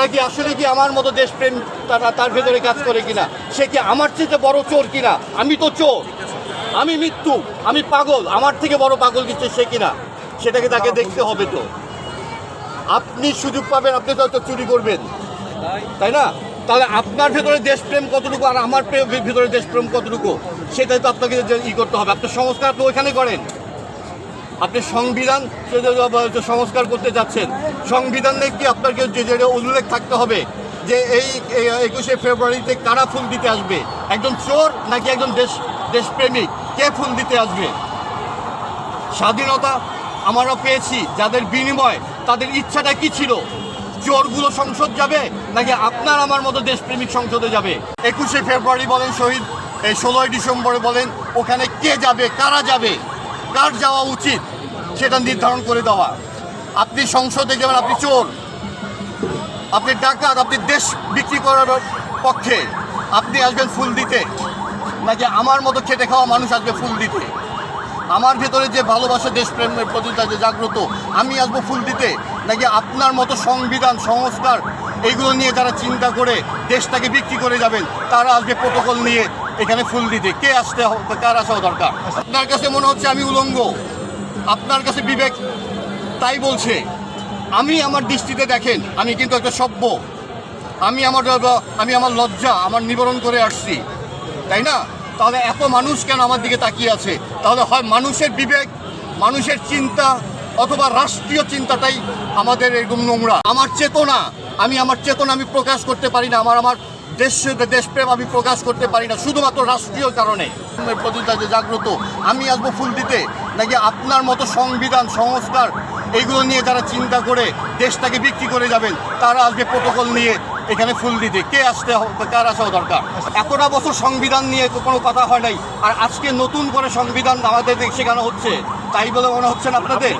তারা কি আসলে কি আমার মতো দেশপ্রেম তার ভেতরে কাজ করে কিনা, সে কি আমার চেয়ে বড় চোর কিনা? আমি তো চোর, আমি মৃত্যু, আমি পাগল, আমার থেকে বড় পাগল কিছু সে কিনা, সেটাকে তাকে দেখতে হবে। তো আপনি সুযোগ পাবেন, আপনি তো চুরি করবেন, তাই না? তাহলে আপনার ভেতরে দেশপ্রেম কতটুকু আর আমার ভেতরে দেশপ্রেম কতটুকু, সেটাই তো আপনাকে করতে হবে। আপনার সংস্কার আপনি ওইখানে করেন। আপনি সংবিধান সংস্কার করতে যাচ্ছেন, সংবিধানে কি আপনাকে যে উল্লেখ থাকতে হবে যে এই 21শে ফেব্রুয়ারিতে কারা ফুল দিতে আসবে? একজন চোর নাকি একজন দেশপ্রেমিক? কে ফুল দিতে আসবে? স্বাধীনতা আমরা পেয়েছি, যাদের বিনিময় তাদের ইচ্ছাটা কি ছিল? চোরগুলো সংসদ যাবে নাকি আপনার আমার মতো দেশপ্রেমিক সংসদে যাবে? 21শে ফেব্রুয়ারি বলেন, শহীদ এই 16ই ডিসেম্বরে বলেন, ওখানে কে যাবে, কারা যাবে, কার যাওয়া উচিত সেটা নির্ধারণ করে দেওয়া। আপনি সংসদে যাবেন, আপনি চোর, আপনি ডাকাত, আপনি দেশ বিক্রি করার পক্ষে, আপনি আসবেন ফুল দিতে নাকি আমার মতো খেটে খাওয়া মানুষ আসবে ফুল দিতে? আমার ভেতরে যে ভালোবাসা, দেশপ্রেমের প্রতি যে জাগ্রত, আমি আসবো ফুল দিতে নাকি আপনার মতো সংবিধান সংস্কার এইগুলো নিয়ে যারা চিন্তা করে দেশটাকে বিক্রি করে যাবেন তারা আসবে প্রোটোকল নিয়ে এখানে ফুল দিতে? কে আসতে, কার আসা দরকার? আপনার কাছে মনে হচ্ছে আমি উলঙ্গ, আপনার কাছে বিবেক তাই বলছে। আমি আমার দৃষ্টিতে দেখেন, আমি কিন্তু একটা সভ্য, আমি আমার লজ্জা আমার নিবারণ করে আসছি, তাই না? তাহলে এত মানুষ কেন আমার দিকে তাকিয়ে আছে? তাহলে হয় মানুষের বিবেক, মানুষের চিন্তা, অথবা রাষ্ট্রীয় চিন্তাটাই আমাদের এরকম নোংরা। আমার চেতনা আমি প্রকাশ করতে পারি না, আমার দেশপ্রেম আমি প্রকাশ করতে পারি না শুধুমাত্র রাষ্ট্রীয় কারণে। প্রতি যে জাগ্রত, আমি আসবো ফুল দিতে নাকি আপনার মতো সংবিধান সংস্কার এইগুলো নিয়ে যারা চিন্তা করে দেশটাকে বিক্রি করে যাবেন তারা আসবে প্রোটোকল নিয়ে এখানে ফুল দিতে? কে আসতে, কার আসা দরকার? এতটা বছর সংবিধান নিয়ে কোনো কথা হয় নাই, আর আজকে নতুন করে সংবিধান আমাদের শেখানো হচ্ছে, তাই বলে মনে হচ্ছে না আপনাদের?